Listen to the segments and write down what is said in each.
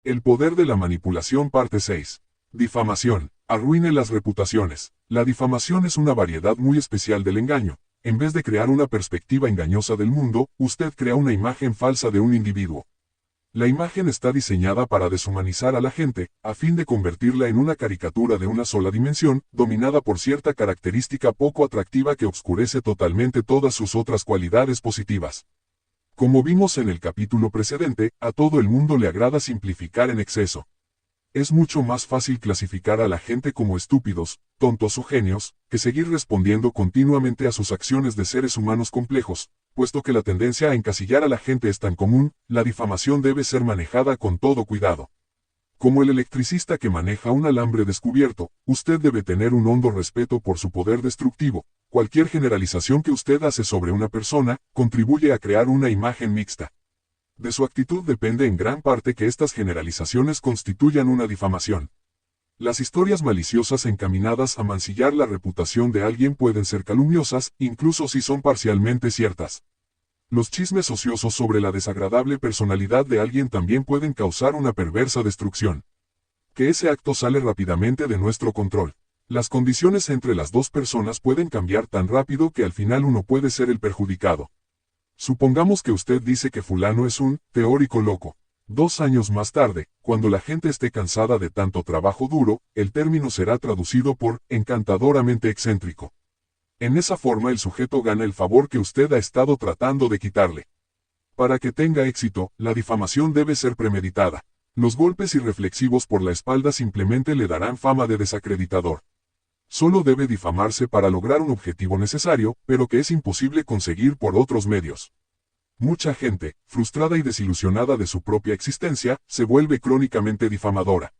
El poder de la manipulación parte 6. Difamación. Arruine las reputaciones. La difamación es una variedad muy especial del engaño. En vez de crear una perspectiva engañosa del mundo, usted crea una imagen falsa de un individuo. La imagen está diseñada para deshumanizar a la gente, a fin de convertirla en una caricatura de una sola dimensión, dominada por cierta característica poco atractiva que obscurece totalmente todas sus otras cualidades positivas. Como vimos en el capítulo precedente, a todo el mundo le agrada simplificar en exceso. Es mucho más fácil clasificar a la gente como estúpidos, tontos o genios, que seguir respondiendo continuamente a sus acciones de seres humanos complejos. Puesto que la tendencia a encasillar a la gente es tan común, la difamación debe ser manejada con todo cuidado. Como el electricista que maneja un alambre descubierto, usted debe tener un hondo respeto por su poder destructivo. Cualquier generalización que usted hace sobre una persona, contribuye a crear una imagen mixta. De su actitud depende en gran parte que estas generalizaciones constituyan una difamación. Las historias maliciosas encaminadas a mancillar la reputación de alguien pueden ser calumniosas, incluso si son parcialmente ciertas. Los chismes ociosos sobre la desagradable personalidad de alguien también pueden causar una perversa destrucción. Que ese acto sale rápidamente de nuestro control. Las condiciones entre las dos personas pueden cambiar tan rápido que al final uno puede ser el perjudicado. Supongamos que usted dice que fulano es un teórico loco. 2 años más tarde, cuando la gente esté cansada de tanto trabajo duro, el término será traducido por encantadoramente excéntrico. En esa forma el sujeto gana el favor que usted ha estado tratando de quitarle. Para que tenga éxito, la difamación debe ser premeditada. Los golpes irreflexivos por la espalda simplemente le darán fama de desacreditador. Solo debe difamarse para lograr un objetivo necesario, pero que es imposible conseguir por otros medios. Mucha gente, frustrada y desilusionada de su propia existencia, se vuelve crónicamente difamadora.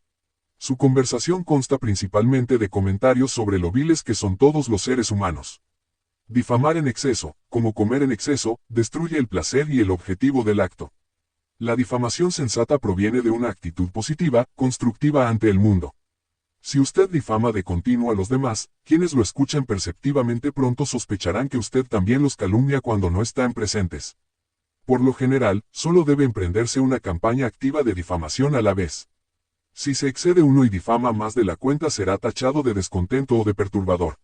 Su conversación consta principalmente de comentarios sobre lo viles que son todos los seres humanos. Difamar en exceso, como comer en exceso, destruye el placer y el objetivo del acto. La difamación sensata proviene de una actitud positiva, constructiva ante el mundo. Si usted difama de continuo a los demás, quienes lo escuchan perceptivamente pronto sospecharán que usted también los calumnia cuando no están presentes. Por lo general, solo debe emprenderse una campaña activa de difamación a la vez. Si se excede uno y difama más de la cuenta será tachado de descontento o de perturbador.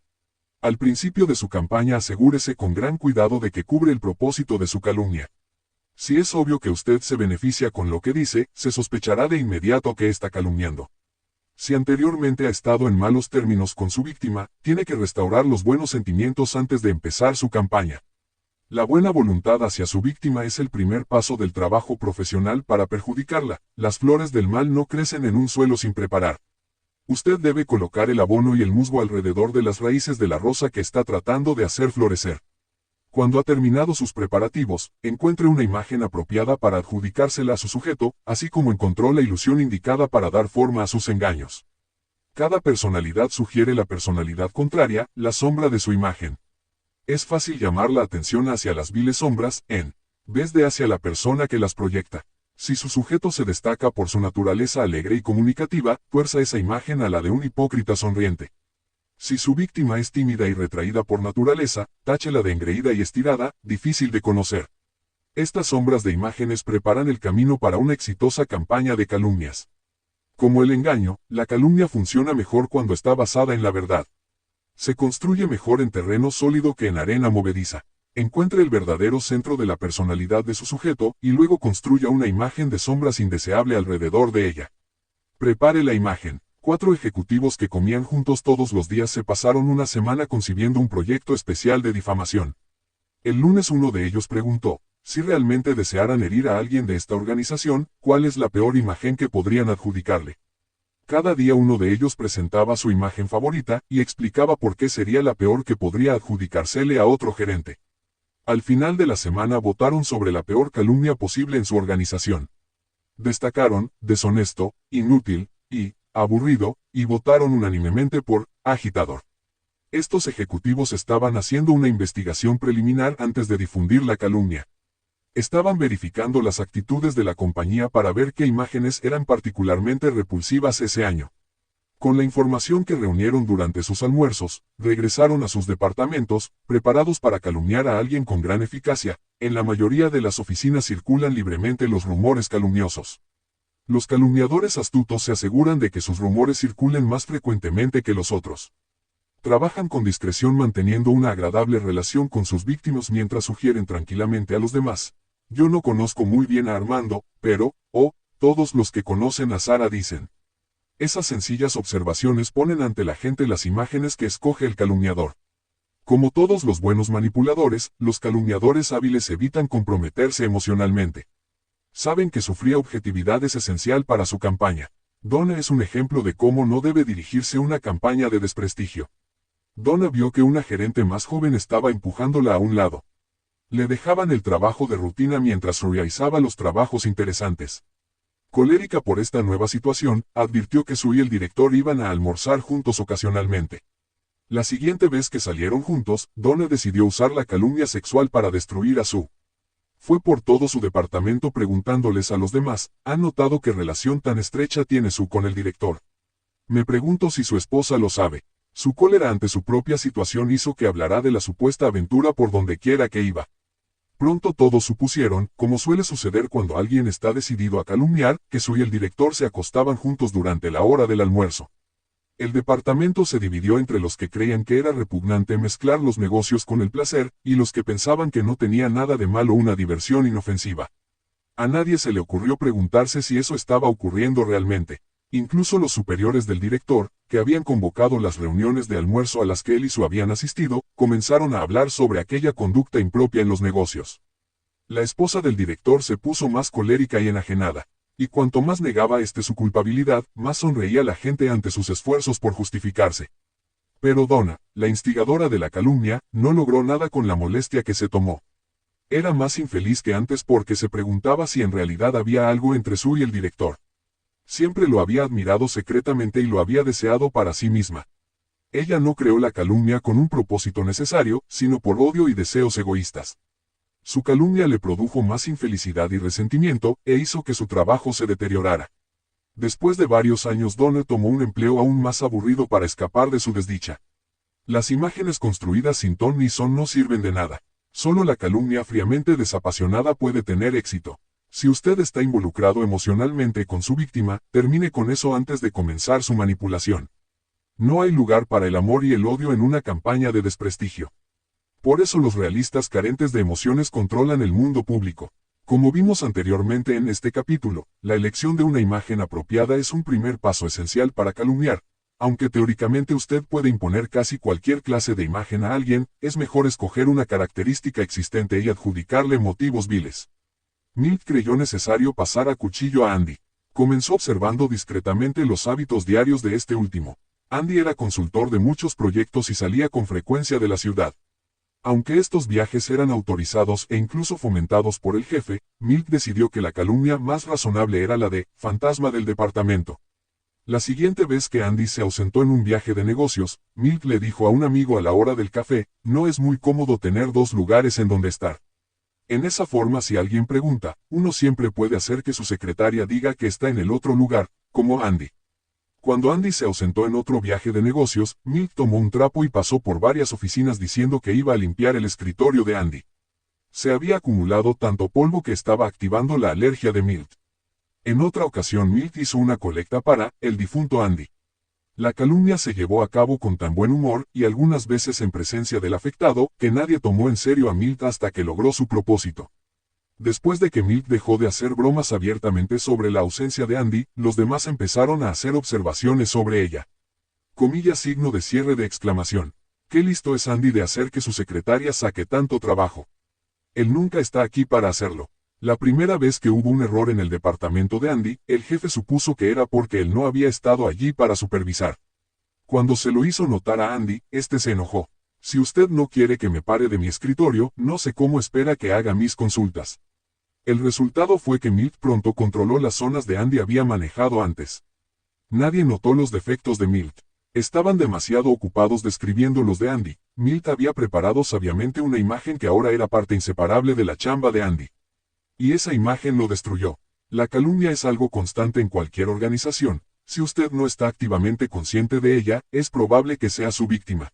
Al principio de su campaña asegúrese con gran cuidado de que cubre el propósito de su calumnia. Si es obvio que usted se beneficia con lo que dice, se sospechará de inmediato que está calumniando. Si anteriormente ha estado en malos términos con su víctima, tiene que restaurar los buenos sentimientos antes de empezar su campaña. La buena voluntad hacia su víctima es el primer paso del trabajo profesional para perjudicarla. Las flores del mal no crecen en un suelo sin preparar. Usted debe colocar el abono y el musgo alrededor de las raíces de la rosa que está tratando de hacer florecer. Cuando ha terminado sus preparativos, encuentre una imagen apropiada para adjudicársela a su sujeto, así como encontró la ilusión indicada para dar forma a sus engaños. Cada personalidad sugiere la personalidad contraria, la sombra de su imagen. Es fácil llamar la atención hacia las viles sombras, en vez de hacia la persona que las proyecta. Si su sujeto se destaca por su naturaleza alegre y comunicativa, tuerza esa imagen a la de un hipócrita sonriente. Si su víctima es tímida y retraída por naturaleza, táchela de engreída y estirada, difícil de conocer. Estas sombras de imágenes preparan el camino para una exitosa campaña de calumnias. Como el engaño, la calumnia funciona mejor cuando está basada en la verdad. Se construye mejor en terreno sólido que en arena movediza. Encuentre el verdadero centro de la personalidad de su sujeto, y luego construya una imagen de sombras indeseable alrededor de ella. Prepare la imagen. 4 ejecutivos que comían juntos todos los días se pasaron una semana concibiendo un proyecto especial de difamación. El lunes uno de ellos preguntó, si realmente desearan herir a alguien de esta organización, ¿cuál es la peor imagen que podrían adjudicarle? Cada día uno de ellos presentaba su imagen favorita, y explicaba por qué sería la peor que podría adjudicársele a otro gerente. Al final de la semana votaron sobre la peor calumnia posible en su organización. Destacaron, deshonesto, inútil, y aburrido, y votaron unánimemente por agitador. Estos ejecutivos estaban haciendo una investigación preliminar antes de difundir la calumnia. Estaban verificando las actitudes de la compañía para ver qué imágenes eran particularmente repulsivas ese año. Con la información que reunieron durante sus almuerzos, regresaron a sus departamentos, preparados para calumniar a alguien con gran eficacia. En la mayoría de las oficinas circulan libremente los rumores calumniosos. Los calumniadores astutos se aseguran de que sus rumores circulen más frecuentemente que los otros. Trabajan con discreción manteniendo una agradable relación con sus víctimas mientras sugieren tranquilamente a los demás. Yo no conozco muy bien a Armando, pero, todos los que conocen a Sara dicen. Esas sencillas observaciones ponen ante la gente las imágenes que escoge el calumniador. Como todos los buenos manipuladores, los calumniadores hábiles evitan comprometerse emocionalmente. Saben que su fría objetividad es esencial para su campaña. Donna es un ejemplo de cómo no debe dirigirse una campaña de desprestigio. Donna vio que una gerente más joven estaba empujándola a un lado. Le dejaban el trabajo de rutina mientras realizaba los trabajos interesantes. Colérica por esta nueva situación, advirtió que Sue y el director iban a almorzar juntos ocasionalmente. La siguiente vez que salieron juntos, Donna decidió usar la calumnia sexual para destruir a Sue. Fue por todo su departamento preguntándoles a los demás, ¿han notado qué relación tan estrecha tiene Sue con el director? Me pregunto si su esposa lo sabe. Su cólera ante su propia situación hizo que hablara de la supuesta aventura por donde quiera que iba. Pronto todos supusieron, como suele suceder cuando alguien está decidido a calumniar, que Sue y el director se acostaban juntos durante la hora del almuerzo. El departamento se dividió entre los que creían que era repugnante mezclar los negocios con el placer, y los que pensaban que no tenía nada de malo una diversión inofensiva. A nadie se le ocurrió preguntarse si eso estaba ocurriendo realmente. Incluso los superiores del director, que habían convocado las reuniones de almuerzo a las que él y Sue habían asistido, comenzaron a hablar sobre aquella conducta impropia en los negocios. La esposa del director se puso más colérica y enajenada. Y cuanto más negaba su culpabilidad, más sonreía la gente ante sus esfuerzos por justificarse. Pero Donna, la instigadora de la calumnia, no logró nada con la molestia que se tomó. Era más infeliz que antes porque se preguntaba si en realidad había algo entre Sue y el director. Siempre lo había admirado secretamente y lo había deseado para sí misma. Ella no creó la calumnia con un propósito necesario, sino por odio y deseos egoístas. Su calumnia le produjo más infelicidad y resentimiento, e hizo que su trabajo se deteriorara. Después de varios años Donna tomó un empleo aún más aburrido para escapar de su desdicha. Las imágenes construidas sin ton ni son no sirven de nada. Solo la calumnia fríamente desapasionada puede tener éxito. Si usted está involucrado emocionalmente con su víctima, termine con eso antes de comenzar su manipulación. No hay lugar para el amor y el odio en una campaña de desprestigio. Por eso los realistas carentes de emociones controlan el mundo público. Como vimos anteriormente en este capítulo, la elección de una imagen apropiada es un primer paso esencial para calumniar. Aunque teóricamente usted puede imponer casi cualquier clase de imagen a alguien, es mejor escoger una característica existente y adjudicarle motivos viles. Milt creyó necesario pasar a cuchillo a Andy. Comenzó observando discretamente los hábitos diarios de este último. Andy era consultor de muchos proyectos y salía con frecuencia de la ciudad. Aunque estos viajes eran autorizados e incluso fomentados por el jefe, Milt decidió que la calumnia más razonable era la de fantasma del departamento. La siguiente vez que Andy se ausentó en un viaje de negocios, Milt le dijo a un amigo a la hora del café, no es muy cómodo tener dos lugares en donde estar. En esa forma si alguien pregunta, uno siempre puede hacer que su secretaria diga que está en el otro lugar, como Andy. Cuando Andy se ausentó en otro viaje de negocios, Milt tomó un trapo y pasó por varias oficinas diciendo que iba a limpiar el escritorio de Andy. Se había acumulado tanto polvo que estaba activando la alergia de Milt. En otra ocasión Milt hizo una colecta para el difunto Andy. La calumnia se llevó a cabo con tan buen humor, y algunas veces en presencia del afectado, que nadie tomó en serio a Milt hasta que logró su propósito. Después de que Milt dejó de hacer bromas abiertamente sobre la ausencia de Andy, los demás empezaron a hacer observaciones sobre ella. Signo de cierre de exclamación. Qué listo es Andy de hacer que su secretaria saque tanto trabajo. Él nunca está aquí para hacerlo. La primera vez que hubo un error en el departamento de Andy, el jefe supuso que era porque él no había estado allí para supervisar. Cuando se lo hizo notar a Andy, este se enojó. Si usted no quiere que me pare de mi escritorio, no sé cómo espera que haga mis consultas. El resultado fue que Milt pronto controló las zonas de Andy había manejado antes. Nadie notó los defectos de Milt. Estaban demasiado ocupados describiendo los de Andy. Milt había preparado sabiamente una imagen que ahora era parte inseparable de la chamba de Andy. Y esa imagen lo destruyó. La calumnia es algo constante en cualquier organización. Si usted no está activamente consciente de ella, es probable que sea su víctima.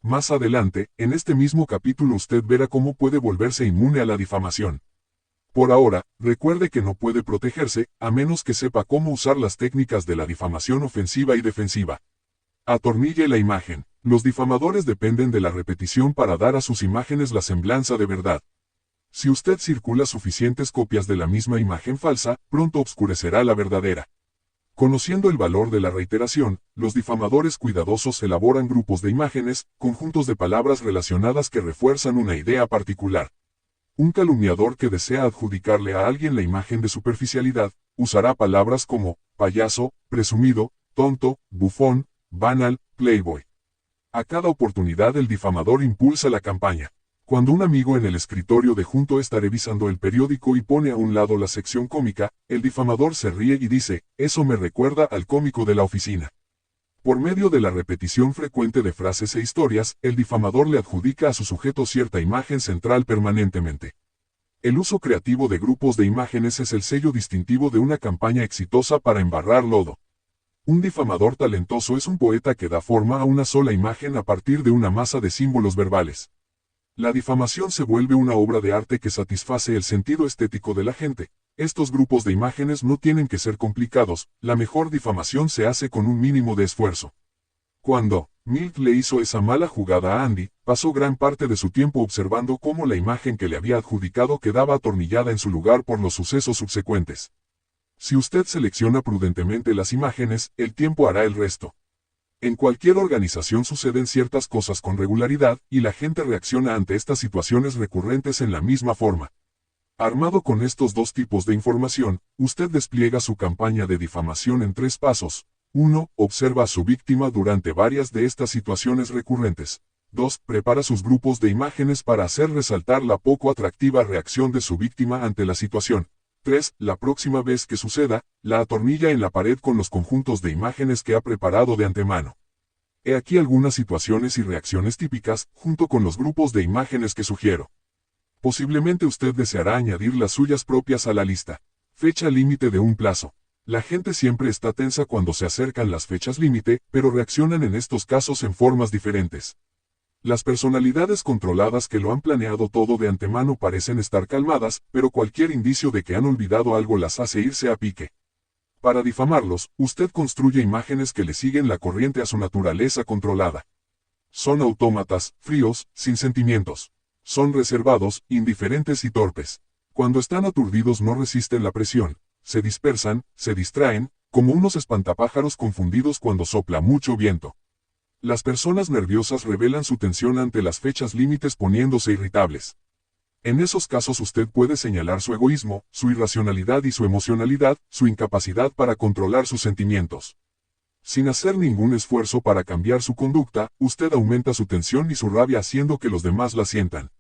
Más adelante, en este mismo capítulo usted verá cómo puede volverse inmune a la difamación. Por ahora, recuerde que no puede protegerse, a menos que sepa cómo usar las técnicas de la difamación ofensiva y defensiva. Atornille la imagen. Los difamadores dependen de la repetición para dar a sus imágenes la semblanza de verdad. Si usted circula suficientes copias de la misma imagen falsa, pronto obscurecerá la verdadera. Conociendo el valor de la reiteración, los difamadores cuidadosos elaboran grupos de imágenes, conjuntos de palabras relacionadas que refuerzan una idea particular. Un calumniador que desea adjudicarle a alguien la imagen de superficialidad, usará palabras como payaso, presumido, tonto, bufón, banal, playboy. A cada oportunidad el difamador impulsa la campaña. Cuando un amigo en el escritorio de junto está revisando el periódico y pone a un lado la sección cómica, el difamador se ríe y dice, eso me recuerda al cómico de la oficina. Por medio de la repetición frecuente de frases e historias, el difamador le adjudica a su sujeto cierta imagen central permanentemente. El uso creativo de grupos de imágenes es el sello distintivo de una campaña exitosa para embarrar lodo. Un difamador talentoso es un poeta que da forma a una sola imagen a partir de una masa de símbolos verbales. La difamación se vuelve una obra de arte que satisface el sentido estético de la gente. Estos grupos de imágenes no tienen que ser complicados, la mejor difamación se hace con un mínimo de esfuerzo. Cuando Milk le hizo esa mala jugada a Andy, pasó gran parte de su tiempo observando cómo la imagen que le había adjudicado quedaba atornillada en su lugar por los sucesos subsecuentes. Si usted selecciona prudentemente las imágenes, el tiempo hará el resto. En cualquier organización suceden ciertas cosas con regularidad, y la gente reacciona ante estas situaciones recurrentes en la misma forma. Armado con estos dos tipos de información, usted despliega su campaña de difamación en 3 pasos. 1. Observa a su víctima durante varias de estas situaciones recurrentes. 2. Prepara sus grupos de imágenes para hacer resaltar la poco atractiva reacción de su víctima ante la situación. 3. La próxima vez que suceda, la atornilla en la pared con los conjuntos de imágenes que ha preparado de antemano. He aquí algunas situaciones y reacciones típicas, junto con los grupos de imágenes que sugiero. Posiblemente usted deseará añadir las suyas propias a la lista. Fecha límite de un plazo. La gente siempre está tensa cuando se acercan las fechas límite, pero reaccionan en estos casos en formas diferentes. Las personalidades controladas que lo han planeado todo de antemano parecen estar calmadas, pero cualquier indicio de que han olvidado algo las hace irse a pique. Para difamarlos, usted construye imágenes que le siguen la corriente a su naturaleza controlada. Son autómatas, fríos, sin sentimientos. Son reservados, indiferentes y torpes. Cuando están aturdidos no resisten la presión, se dispersan, se distraen, como unos espantapájaros confundidos cuando sopla mucho viento. Las personas nerviosas revelan su tensión ante las fechas límites poniéndose irritables. En esos casos usted puede señalar su egoísmo, su irracionalidad y su emocionalidad, su incapacidad para controlar sus sentimientos. Sin hacer ningún esfuerzo para cambiar su conducta, usted aumenta su tensión y su rabia haciendo que los demás la sientan.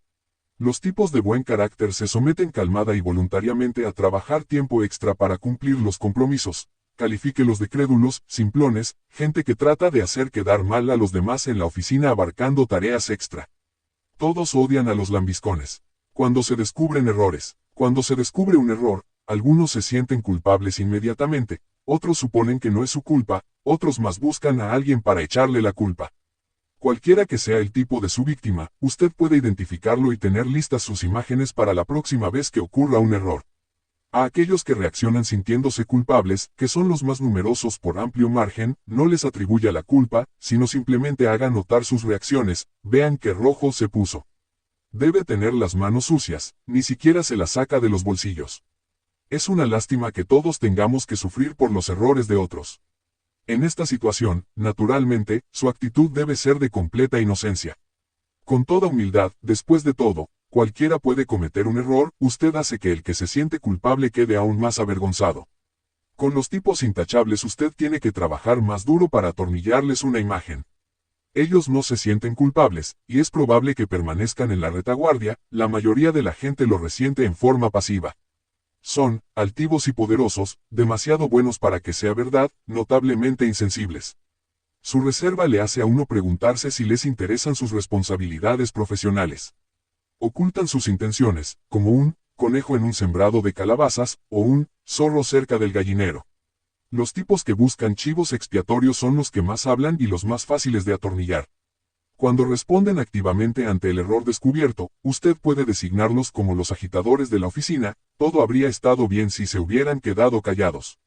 Los tipos de buen carácter se someten calmada y voluntariamente a trabajar tiempo extra para cumplir los compromisos. Califíquelos de crédulos, simplones, gente que trata de hacer quedar mal a los demás en la oficina abarcando tareas extra. Todos odian a los lambiscones. Cuando se descubren errores, cuando se descubre un error, algunos se sienten culpables inmediatamente, otros suponen que no es su culpa, otros más buscan a alguien para echarle la culpa. Cualquiera que sea el tipo de su víctima, usted puede identificarlo y tener listas sus imágenes para la próxima vez que ocurra un error. A aquellos que reaccionan sintiéndose culpables, que son los más numerosos por amplio margen, no les atribuya la culpa, sino simplemente haga notar sus reacciones, vean qué rojo se puso. Debe tener las manos sucias, ni siquiera se las saca de los bolsillos. Es una lástima que todos tengamos que sufrir por los errores de otros. En esta situación, naturalmente, su actitud debe ser de completa inocencia. Con toda humildad, después de todo, cualquiera puede cometer un error, usted hace que el que se siente culpable quede aún más avergonzado. Con los tipos intachables usted tiene que trabajar más duro para atornillarles una imagen. Ellos no se sienten culpables, y es probable que permanezcan en la retaguardia, la mayoría de la gente lo resiente en forma pasiva. Son, altivos y poderosos, demasiado buenos para que sea verdad, notablemente insensibles. Su reserva le hace a uno preguntarse si les interesan sus responsabilidades profesionales. Ocultan sus intenciones, como un conejo en un sembrado de calabazas, o un zorro cerca del gallinero. Los tipos que buscan chivos expiatorios son los que más hablan y los más fáciles de atornillar. Cuando responden activamente ante el error descubierto, usted puede designarlos como los agitadores de la oficina. Todo habría estado bien si se hubieran quedado callados.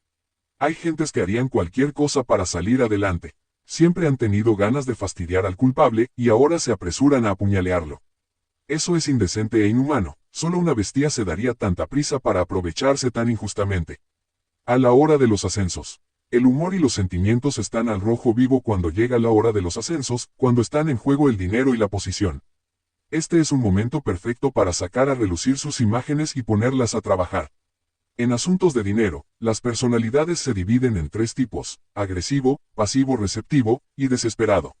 Hay gentes que harían cualquier cosa para salir adelante. Siempre han tenido ganas de fastidiar al culpable y ahora se apresuran a apuñalearlo. Eso es indecente e inhumano. Solo una bestia se daría tanta prisa para aprovecharse tan injustamente. A la hora de los ascensos. El humor y los sentimientos están al rojo vivo cuando llega la hora de los ascensos, cuando están en juego el dinero y la posición. Este es un momento perfecto para sacar a relucir sus imágenes y ponerlas a trabajar. En asuntos de dinero, las personalidades se dividen en 3 tipos: agresivo, pasivo-receptivo y desesperado.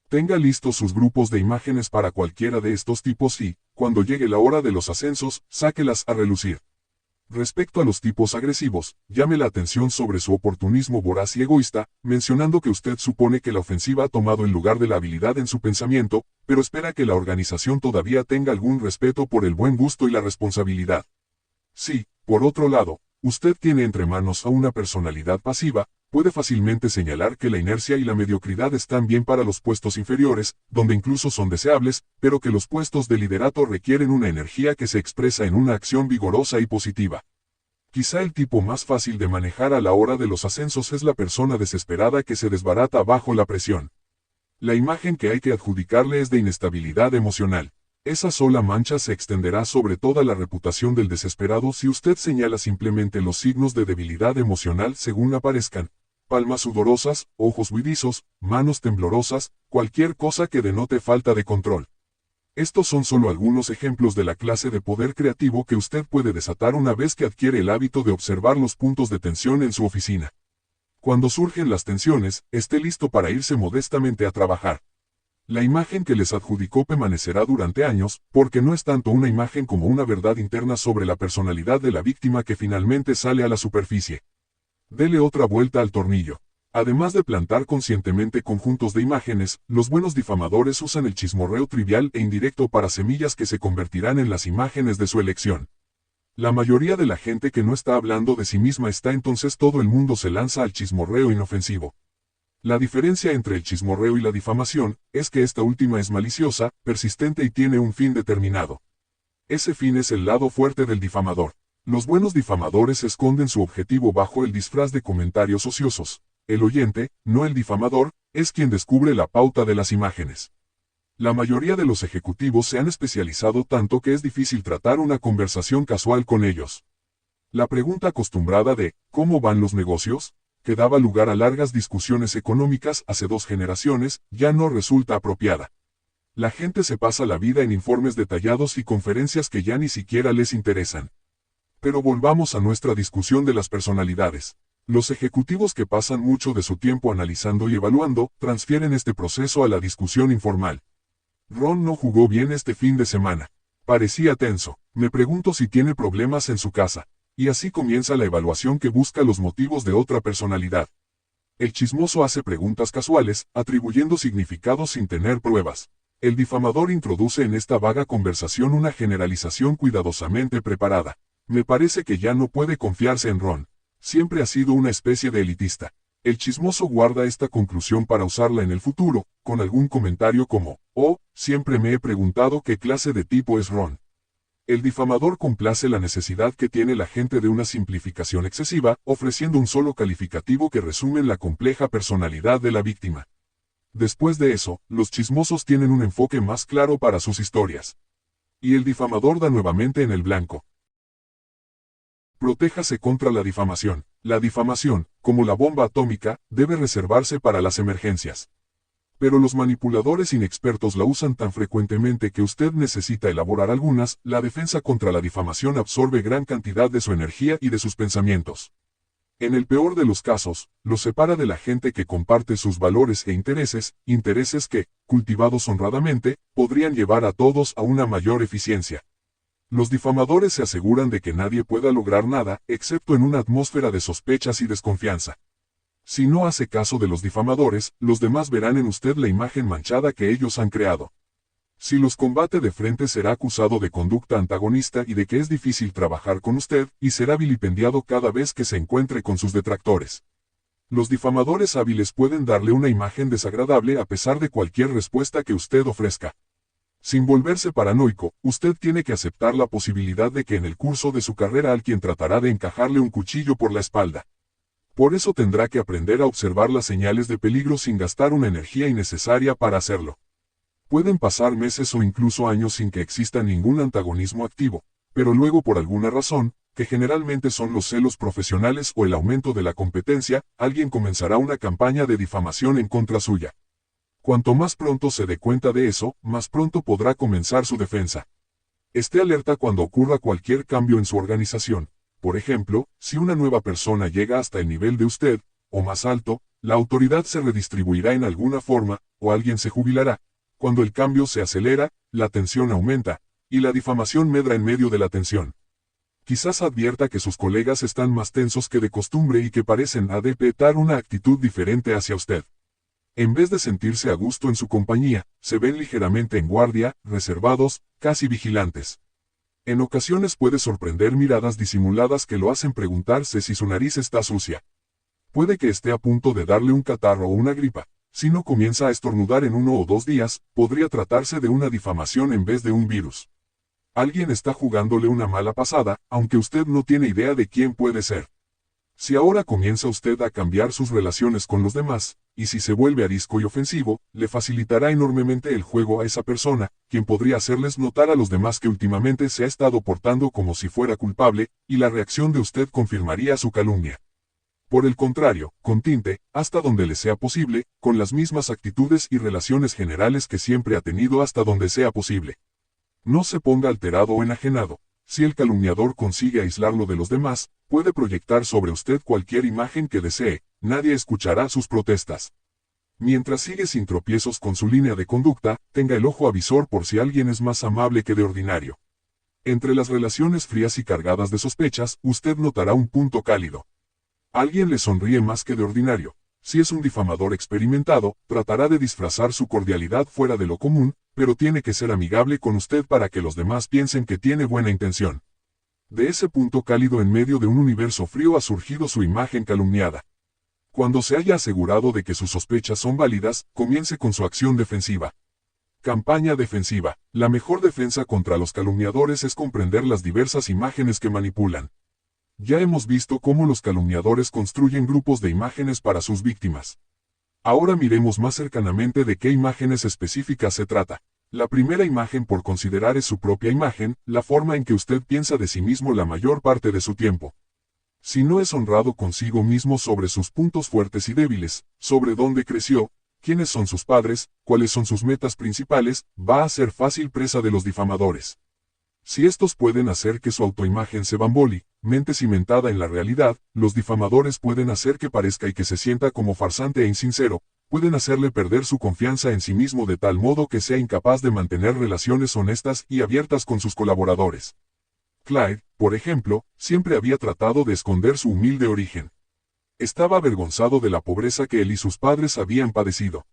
Tenga listos sus grupos de imágenes para cualquiera de estos tipos y, cuando llegue la hora de los ascensos, sáquelas a relucir. Respecto a los tipos agresivos, llame la atención sobre su oportunismo voraz y egoísta, mencionando que usted supone que la ofensiva ha tomado el lugar de la habilidad en su pensamiento, pero espera que la organización todavía tenga algún respeto por el buen gusto y la responsabilidad. Si, por otro lado, usted tiene entre manos a una personalidad pasiva, puede fácilmente señalar que la inercia y la mediocridad están bien para los puestos inferiores, donde incluso son deseables, pero que los puestos de liderato requieren una energía que se expresa en una acción vigorosa y positiva. Quizá el tipo más fácil de manejar a la hora de los ascensos es la persona desesperada que se desbarata bajo la presión. La imagen que hay que adjudicarle es de inestabilidad emocional. Esa sola mancha se extenderá sobre toda la reputación del desesperado si usted señala simplemente los signos de debilidad emocional según aparezcan: palmas sudorosas, ojos huidizos, manos temblorosas, cualquier cosa que denote falta de control. Estos son solo algunos ejemplos de la clase de poder creativo que usted puede desatar una vez que adquiere el hábito de observar los puntos de tensión en su oficina. Cuando surgen las tensiones, esté listo para irse modestamente a trabajar. La imagen que les adjudicó permanecerá durante años, porque no es tanto una imagen como una verdad interna sobre la personalidad de la víctima que finalmente sale a la superficie. Dele otra vuelta al tornillo. Además de plantar conscientemente conjuntos de imágenes, los buenos difamadores usan el chismorreo trivial e indirecto para semillas que se convertirán en las imágenes de su elección. La mayoría de la gente que no está hablando de sí misma está, entonces todo el mundo se lanza al chismorreo inofensivo. La diferencia entre el chismorreo y la difamación es que esta última es maliciosa, persistente y tiene un fin determinado. Ese fin es el lado fuerte del difamador. Los buenos difamadores esconden su objetivo bajo el disfraz de comentarios ociosos. El oyente, no el difamador, es quien descubre la pauta de las imágenes. La mayoría de los ejecutivos se han especializado tanto que es difícil tratar una conversación casual con ellos. La pregunta acostumbrada de ¿cómo van los negocios?, que daba lugar a largas discusiones económicas hace 2 generaciones, ya no resulta apropiada. La gente se pasa la vida en informes detallados y conferencias que ya ni siquiera les interesan. Pero volvamos a nuestra discusión de las personalidades. Los ejecutivos que pasan mucho de su tiempo analizando y evaluando, transfieren este proceso a la discusión informal. Ron no jugó bien este fin de semana. Parecía tenso. Me pregunto si tiene problemas en su casa. Y así comienza la evaluación que busca los motivos de otra personalidad. El chismoso hace preguntas casuales, atribuyendo significados sin tener pruebas. El difamador introduce en esta vaga conversación una generalización cuidadosamente preparada. Me parece que ya no puede confiarse en Ron. Siempre ha sido una especie de elitista. El chismoso guarda esta conclusión para usarla en el futuro, con algún comentario como: oh, siempre me he preguntado qué clase de tipo es Ron. El difamador complace la necesidad que tiene la gente de una simplificación excesiva, ofreciendo un solo calificativo que resume la compleja personalidad de la víctima. Después de eso, los chismosos tienen un enfoque más claro para sus historias. Y el difamador da nuevamente en el blanco. Protéjase contra la difamación. La difamación, como la bomba atómica, debe reservarse para las emergencias. Pero los manipuladores inexpertos la usan tan frecuentemente que usted necesita elaborar algunas. La defensa contra la difamación absorbe gran cantidad de su energía y de sus pensamientos. En el peor de los casos, los separa de la gente que comparte sus valores e intereses, intereses que, cultivados honradamente, podrían llevar a todos a una mayor eficiencia. Los difamadores se aseguran de que nadie pueda lograr nada, excepto en una atmósfera de sospechas y desconfianza. Si no hace caso de los difamadores, los demás verán en usted la imagen manchada que ellos han creado. Si los combate de frente, será acusado de conducta antagonista y de que es difícil trabajar con usted, y será vilipendiado cada vez que se encuentre con sus detractores. Los difamadores hábiles pueden darle una imagen desagradable a pesar de cualquier respuesta que usted ofrezca. Sin volverse paranoico, usted tiene que aceptar la posibilidad de que en el curso de su carrera alguien tratará de encajarle un cuchillo por la espalda. Por eso tendrá que aprender a observar las señales de peligro sin gastar una energía innecesaria para hacerlo. Pueden pasar meses o incluso años sin que exista ningún antagonismo activo, pero luego por alguna razón, que generalmente son los celos profesionales o el aumento de la competencia, alguien comenzará una campaña de difamación en contra suya. Cuanto más pronto se dé cuenta de eso, más pronto podrá comenzar su defensa. Esté alerta cuando ocurra cualquier cambio en su organización. Por ejemplo, si una nueva persona llega hasta el nivel de usted, o más alto, la autoridad se redistribuirá en alguna forma, o alguien se jubilará. Cuando el cambio se acelera, la tensión aumenta, y la difamación medra en medio de la tensión. Quizás advierta que sus colegas están más tensos que de costumbre y que parecen adoptar una actitud diferente hacia usted. En vez de sentirse a gusto en su compañía, se ven ligeramente en guardia, reservados, casi vigilantes. En ocasiones puede sorprender miradas disimuladas que lo hacen preguntarse si su nariz está sucia. Puede que esté a punto de darle un catarro o una gripa. Si no comienza a estornudar en 1 o 2 días, podría tratarse de una difamación en vez de un virus. Alguien está jugándole una mala pasada, aunque usted no tiene idea de quién puede ser. Si ahora comienza usted a cambiar sus relaciones con los demás, y si se vuelve arisco y ofensivo, le facilitará enormemente el juego a esa persona, quien podría hacerles notar a los demás que últimamente se ha estado portando como si fuera culpable, y la reacción de usted confirmaría su calumnia. Por el contrario, continte, hasta donde le sea posible, con las mismas actitudes y relaciones generales que siempre ha tenido hasta donde sea posible. No se ponga alterado o enajenado. Si el calumniador consigue aislarlo de los demás, puede proyectar sobre usted cualquier imagen que desee, nadie escuchará sus protestas. Mientras sigue sin tropiezos con su línea de conducta, tenga el ojo avisor por si alguien es más amable que de ordinario. Entre las relaciones frías y cargadas de sospechas, usted notará un punto cálido. Alguien le sonríe más que de ordinario. Si es un difamador experimentado, tratará de disfrazar su cordialidad fuera de lo común, pero tiene que ser amigable con usted para que los demás piensen que tiene buena intención. De ese punto cálido en medio de un universo frío ha surgido su imagen calumniada. Cuando se haya asegurado de que sus sospechas son válidas, comience con su acción defensiva. Campaña defensiva. La mejor defensa contra los calumniadores es comprender las diversas imágenes que manipulan. Ya hemos visto cómo los calumniadores construyen grupos de imágenes para sus víctimas. Ahora miremos más cercanamente de qué imágenes específicas se trata. La primera imagen por considerar es su propia imagen, la forma en que usted piensa de sí mismo la mayor parte de su tiempo. Si no es honrado consigo mismo sobre sus puntos fuertes y débiles, sobre dónde creció, quiénes son sus padres, cuáles son sus metas principales, va a ser fácil presa de los difamadores. Si estos pueden hacer que su autoimagen se bamboli, mente cimentada en la realidad, los difamadores pueden hacer que parezca y que se sienta como farsante e insincero, pueden hacerle perder su confianza en sí mismo de tal modo que sea incapaz de mantener relaciones honestas y abiertas con sus colaboradores. Clyde, por ejemplo, siempre había tratado de esconder su humilde origen. Estaba avergonzado de la pobreza que él y sus padres habían padecido.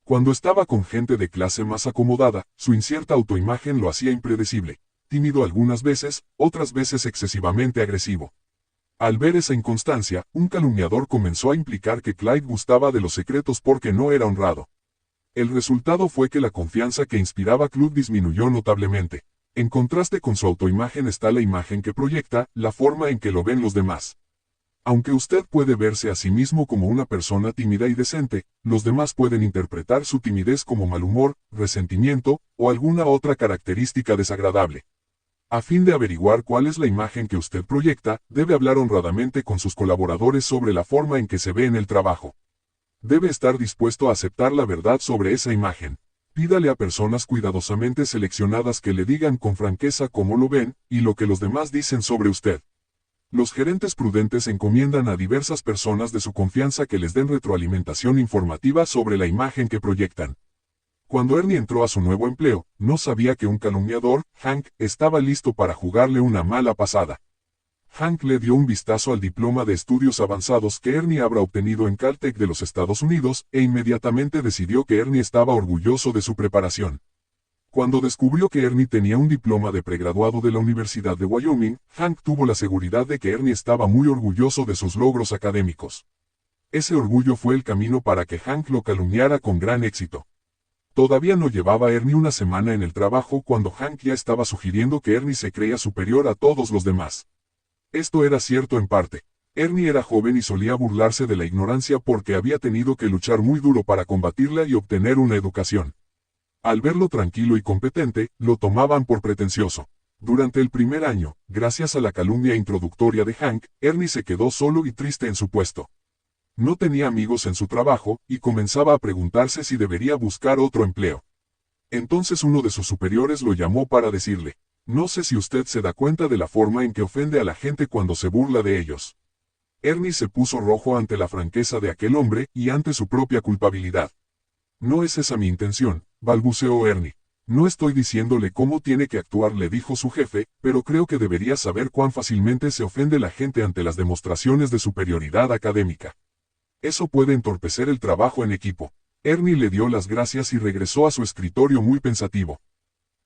Cuando estaba con gente de clase más acomodada, su incierta autoimagen lo hacía impredecible. Tímido algunas veces, otras veces excesivamente agresivo. Al ver esa inconstancia, un calumniador comenzó a implicar que Clyde gustaba de los secretos porque no era honrado. El resultado fue que la confianza que inspiraba Clyde disminuyó notablemente. En contraste con su autoimagen está la imagen que proyecta, la forma en que lo ven los demás. Aunque usted puede verse a sí mismo como una persona tímida y decente, los demás pueden interpretar su timidez como mal humor, resentimiento, o alguna otra característica desagradable. A fin de averiguar cuál es la imagen que usted proyecta, debe hablar honradamente con sus colaboradores sobre la forma en que se ve en el trabajo. Debe estar dispuesto a aceptar la verdad sobre esa imagen. Pídale a personas cuidadosamente seleccionadas que le digan con franqueza cómo lo ven, y lo que los demás dicen sobre usted. Los gerentes prudentes encomiendan a diversas personas de su confianza que les den retroalimentación informativa sobre la imagen que proyectan. Cuando Ernie entró a su nuevo empleo, no sabía que un calumniador, Hank, estaba listo para jugarle una mala pasada. Hank le dio un vistazo al diploma de estudios avanzados que Ernie habrá obtenido en Caltech de los Estados Unidos, e inmediatamente decidió que Ernie estaba orgulloso de su preparación. Cuando descubrió que Ernie tenía un diploma de pregraduado de la Universidad de Wyoming, Hank tuvo la seguridad de que Ernie estaba muy orgulloso de sus logros académicos. Ese orgullo fue el camino para que Hank lo calumniara con gran éxito. Todavía no llevaba Ernie una semana en el trabajo cuando Hank ya estaba sugiriendo que Ernie se creía superior a todos los demás. Esto era cierto en parte. Ernie era joven y solía burlarse de la ignorancia porque había tenido que luchar muy duro para combatirla y obtener una educación. Al verlo tranquilo y competente, lo tomaban por pretencioso. Durante el primer año, gracias a la calumnia introductoria de Hank, Ernie se quedó solo y triste en su puesto. No tenía amigos en su trabajo, y comenzaba a preguntarse si debería buscar otro empleo. Entonces uno de sus superiores lo llamó para decirle: no sé si usted se da cuenta de la forma en que ofende a la gente cuando se burla de ellos. Ernie se puso rojo ante la franqueza de aquel hombre y ante su propia culpabilidad. No es esa mi intención, balbuceó Ernie. No estoy diciéndole cómo tiene que actuar, le dijo su jefe, pero creo que debería saber cuán fácilmente se ofende la gente ante las demostraciones de superioridad académica. Eso puede entorpecer el trabajo en equipo. Ernie le dio las gracias y regresó a su escritorio muy pensativo.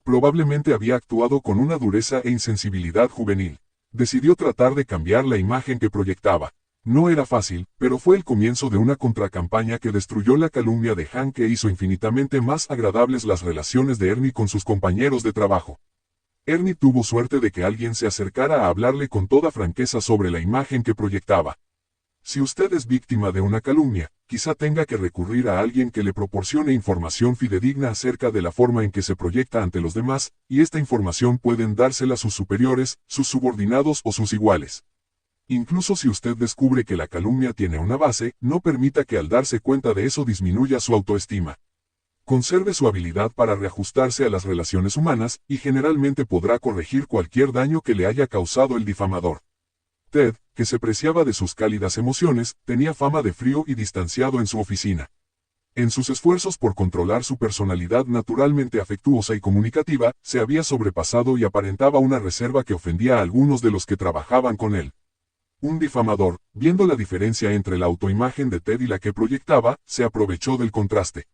Probablemente había actuado con una dureza e insensibilidad juvenil. Decidió tratar de cambiar la imagen que proyectaba. No era fácil, pero fue el comienzo de una contracampaña que destruyó la calumnia de Hank e hizo infinitamente más agradables las relaciones de Ernie con sus compañeros de trabajo. Ernie tuvo suerte de que alguien se acercara a hablarle con toda franqueza sobre la imagen que proyectaba. Si usted es víctima de una calumnia, quizá tenga que recurrir a alguien que le proporcione información fidedigna acerca de la forma en que se proyecta ante los demás, y esta información pueden dársela sus superiores, sus subordinados o sus iguales. Incluso si usted descubre que la calumnia tiene una base, no permita que al darse cuenta de eso disminuya su autoestima. Conserve su habilidad para reajustarse a las relaciones humanas, y generalmente podrá corregir cualquier daño que le haya causado el difamador. Ted, que se preciaba de sus cálidas emociones, tenía fama de frío y distanciado en su oficina. En sus esfuerzos por controlar su personalidad naturalmente afectuosa y comunicativa, se había sobrepasado y aparentaba una reserva que ofendía a algunos de los que trabajaban con él. Un difamador, viendo la diferencia entre la autoimagen de Ted y la que proyectaba, se aprovechó del contraste.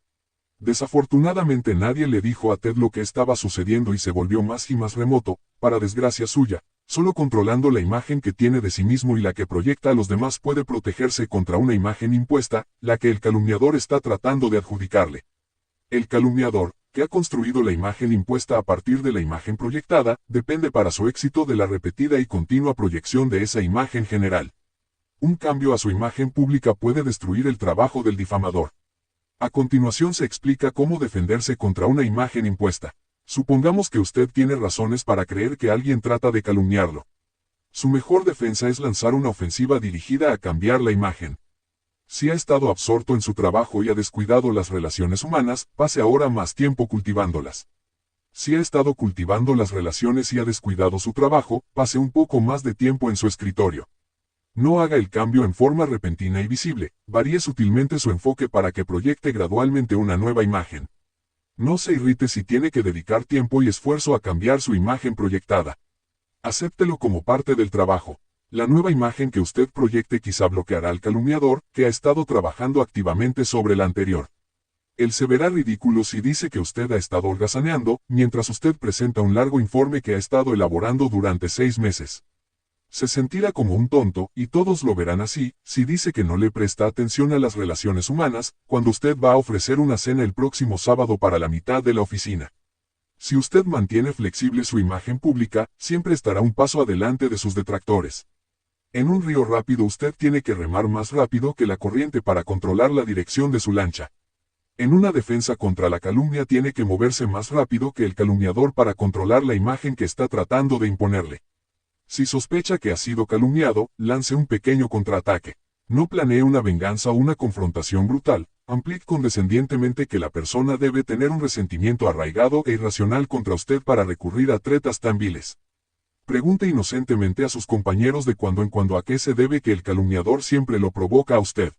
Desafortunadamente nadie le dijo a Ted lo que estaba sucediendo y se volvió más y más remoto, para desgracia suya. Solo controlando la imagen que tiene de sí mismo y la que proyecta a los demás puede protegerse contra una imagen impuesta, la que el calumniador está tratando de adjudicarle. El calumniador, que ha construido la imagen impuesta a partir de la imagen proyectada, depende para su éxito de la repetida y continua proyección de esa imagen general. Un cambio a su imagen pública puede destruir el trabajo del difamador. A continuación se explica cómo defenderse contra una imagen impuesta. Supongamos que usted tiene razones para creer que alguien trata de calumniarlo. Su mejor defensa es lanzar una ofensiva dirigida a cambiar la imagen. Si ha estado absorto en su trabajo y ha descuidado las relaciones humanas, pase ahora más tiempo cultivándolas. Si ha estado cultivando las relaciones y ha descuidado su trabajo, pase un poco más de tiempo en su escritorio. No haga el cambio en forma repentina y visible, varíe sutilmente su enfoque para que proyecte gradualmente una nueva imagen. No se irrite si tiene que dedicar tiempo y esfuerzo a cambiar su imagen proyectada. Acéptelo como parte del trabajo. La nueva imagen que usted proyecte quizá bloqueará al calumniador, que ha estado trabajando activamente sobre la anterior. Él se verá ridículo si dice que usted ha estado holgazaneando, mientras usted presenta un largo informe que ha estado elaborando durante 6 meses. Se sentirá como un tonto, y todos lo verán así, si dice que no le presta atención a las relaciones humanas, cuando usted va a ofrecer una cena el próximo sábado para la mitad de la oficina. Si usted mantiene flexible su imagen pública, siempre estará un paso adelante de sus detractores. En un río rápido usted tiene que remar más rápido que la corriente para controlar la dirección de su lancha. En una defensa contra la calumnia tiene que moverse más rápido que el calumniador para controlar la imagen que está tratando de imponerle. Si sospecha que ha sido calumniado, lance un pequeño contraataque. No planee una venganza o una confrontación brutal. Amplique condescendientemente que la persona debe tener un resentimiento arraigado e irracional contra usted para recurrir a tretas tan viles. Pregunte inocentemente a sus compañeros de cuando en cuando a qué se debe que el calumniador siempre lo provoca a usted.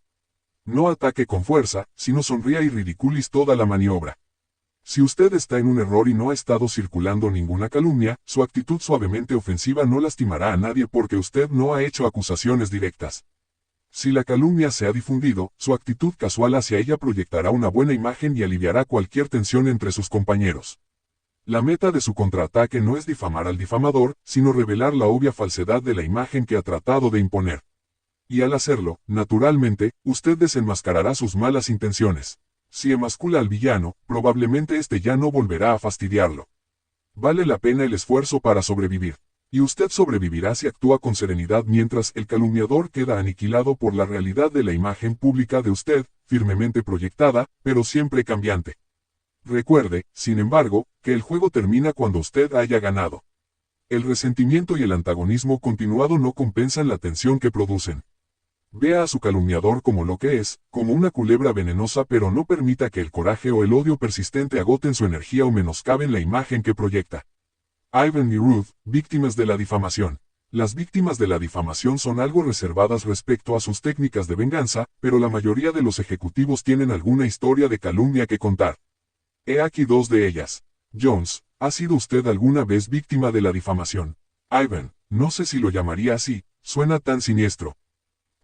No ataque con fuerza, sino sonría y ridiculice toda la maniobra. Si usted está en un error y no ha estado circulando ninguna calumnia, su actitud suavemente ofensiva no lastimará a nadie porque usted no ha hecho acusaciones directas. Si la calumnia se ha difundido, su actitud casual hacia ella proyectará una buena imagen y aliviará cualquier tensión entre sus compañeros. La meta de su contraataque no es difamar al difamador, sino revelar la obvia falsedad de la imagen que ha tratado de imponer. y al hacerlo, naturalmente, usted desenmascarará sus malas intenciones. Si emascula al villano, probablemente este ya no volverá a fastidiarlo. Vale la pena el esfuerzo para sobrevivir. Y usted sobrevivirá si actúa con serenidad mientras el calumniador queda aniquilado por la realidad de la imagen pública de usted, firmemente proyectada, pero siempre cambiante. Recuerde, sin embargo, que el juego termina cuando usted haya ganado. El resentimiento y el antagonismo continuado no compensan la tensión que producen. Vea a su calumniador como lo que es, como una culebra venenosa, pero no permita que el coraje o el odio persistente agoten su energía o menoscaben la imagen que proyecta. Ivan y Ruth, víctimas de la difamación. Las víctimas de la difamación son algo reservadas respecto a sus técnicas de venganza, pero la mayoría de los ejecutivos tienen alguna historia de calumnia que contar. He aquí dos de ellas. Jones, ¿ha sido usted alguna vez víctima de la difamación? Ivan, no sé si lo llamaría así, suena tan siniestro.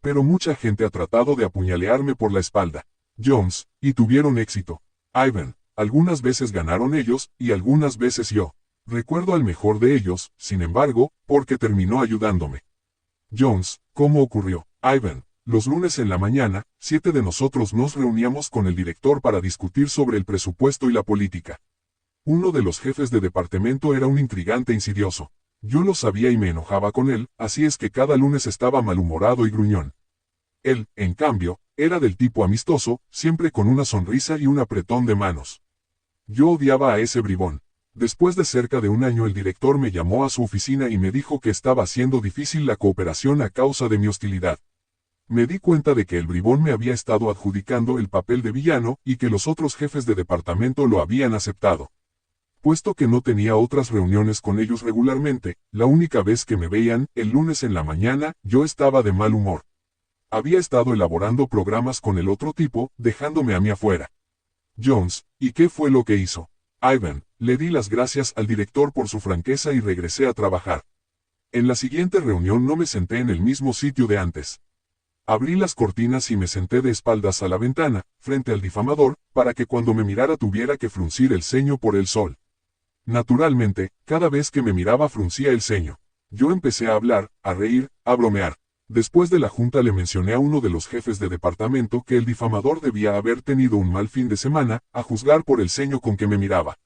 Pero mucha gente ha tratado de apuñalearme por la espalda. Jones, y tuvieron éxito. Ivan, algunas veces ganaron ellos, y algunas veces yo. Recuerdo al mejor de ellos, sin embargo, porque terminó ayudándome. Jones, ¿cómo ocurrió? Ivan, los lunes en la mañana, 7 de nosotros nos reuníamos con el director para discutir sobre el presupuesto y la política. Uno de los jefes de departamento era un intrigante insidioso. Yo lo sabía y me enojaba con él, así es que cada lunes estaba malhumorado y gruñón. Él, en cambio, era del tipo amistoso, siempre con una sonrisa y un apretón de manos. Yo odiaba a ese bribón. Después de cerca de un año el director me llamó a su oficina y me dijo que estaba haciendo difícil la cooperación a causa de mi hostilidad. Me di cuenta de que el bribón me había estado adjudicando el papel de villano y que los otros jefes de departamento lo habían aceptado. Puesto que no tenía otras reuniones con ellos regularmente, la única vez que me veían, el lunes en la mañana, yo estaba de mal humor. Había estado elaborando programas con el otro tipo, dejándome a mí afuera. Jones, ¿y qué fue lo que hizo? Ivan, le di las gracias al director por su franqueza y regresé a trabajar. En la siguiente reunión no me senté en el mismo sitio de antes. Abrí las cortinas y me senté de espaldas a la ventana, frente al difamador, para que cuando me mirara tuviera que fruncir el ceño por el sol. Naturalmente, cada vez que me miraba fruncía el ceño. Yo empecé a hablar, a reír, a bromear. Después de la junta le mencioné a uno de los jefes de departamento que el difamador debía haber tenido un mal fin de semana, a juzgar por el ceño con que me miraba.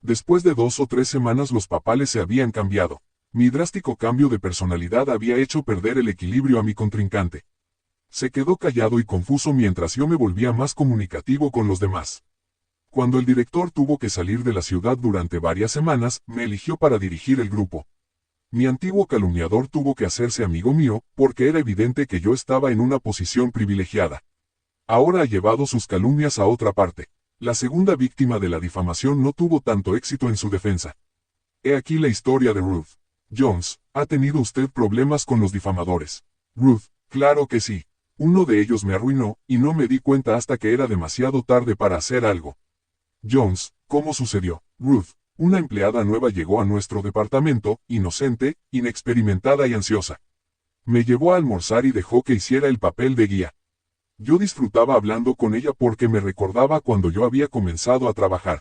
Después de 2 o 3 semanas los papeles se habían cambiado. Mi drástico cambio de personalidad había hecho perder el equilibrio a mi contrincante. Se quedó callado y confuso mientras yo me volvía más comunicativo con los demás. Cuando el director tuvo que salir de la ciudad durante varias semanas, me eligió para dirigir el grupo. Mi antiguo calumniador tuvo que hacerse amigo mío, porque era evidente que yo estaba en una posición privilegiada. Ahora ha llevado sus calumnias a otra parte. La segunda víctima de la difamación no tuvo tanto éxito en su defensa. He aquí la historia de Ruth. Jones, ¿ha tenido usted problemas con los difamadores? Ruth, claro que sí. Uno de ellos me arruinó, y no me di cuenta hasta que era demasiado tarde para hacer algo. Jones, ¿cómo sucedió? Ruth, una empleada nueva llegó a nuestro departamento, inocente, inexperimentada y ansiosa. Me llevó a almorzar y dejó que hiciera el papel de guía. Yo disfrutaba hablando con ella porque me recordaba cuando yo había comenzado a trabajar.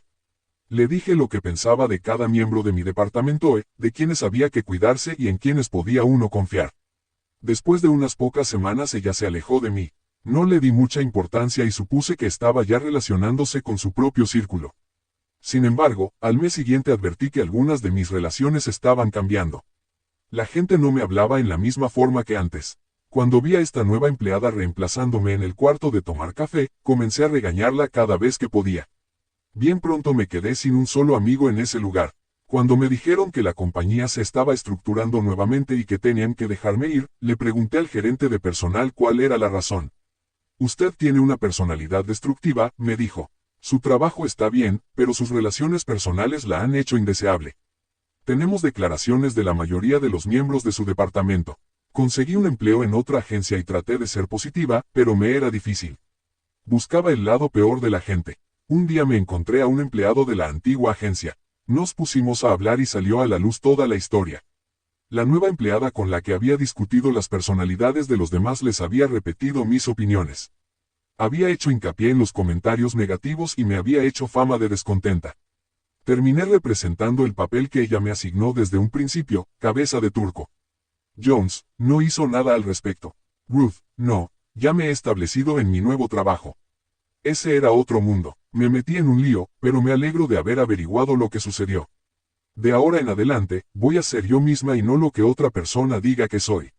Le dije lo que pensaba de cada miembro de mi departamento, de quienes había que cuidarse y en quienes podía uno confiar. Después de unas pocas semanas ella se alejó de mí. No le di mucha importancia y supuse que estaba ya relacionándose con su propio círculo. Sin embargo, al mes siguiente advertí que algunas de mis relaciones estaban cambiando. La gente no me hablaba en la misma forma que antes. Cuando vi a esta nueva empleada reemplazándome en el cuarto de tomar café, comencé a regañarla cada vez que podía. Bien pronto me quedé sin un solo amigo en ese lugar. Cuando me dijeron que la compañía se estaba estructurando nuevamente y que tenían que dejarme ir, le pregunté al gerente de personal cuál era la razón. Usted tiene una personalidad destructiva, me dijo. Su trabajo está bien, pero sus relaciones personales la han hecho indeseable. Tenemos declaraciones de la mayoría de los miembros de su departamento. Conseguí un empleo en otra agencia y traté de ser positiva, pero me era difícil. Buscaba el lado peor de la gente. Un día me encontré a un empleado de la antigua agencia. Nos pusimos a hablar y salió a la luz toda la historia. La nueva empleada con la que había discutido las personalidades de los demás les había repetido mis opiniones. Había hecho hincapié en los comentarios negativos y me había hecho fama de descontenta. Terminé representando el papel que ella me asignó desde un principio, cabeza de turco. Jones no hizo nada al respecto. Ruth, no, ya me he establecido en mi nuevo trabajo. Ese era otro mundo. Me metí en un lío, pero me alegro de haber averiguado lo que sucedió. De ahora en adelante, voy a ser yo misma y no lo que otra persona diga que soy.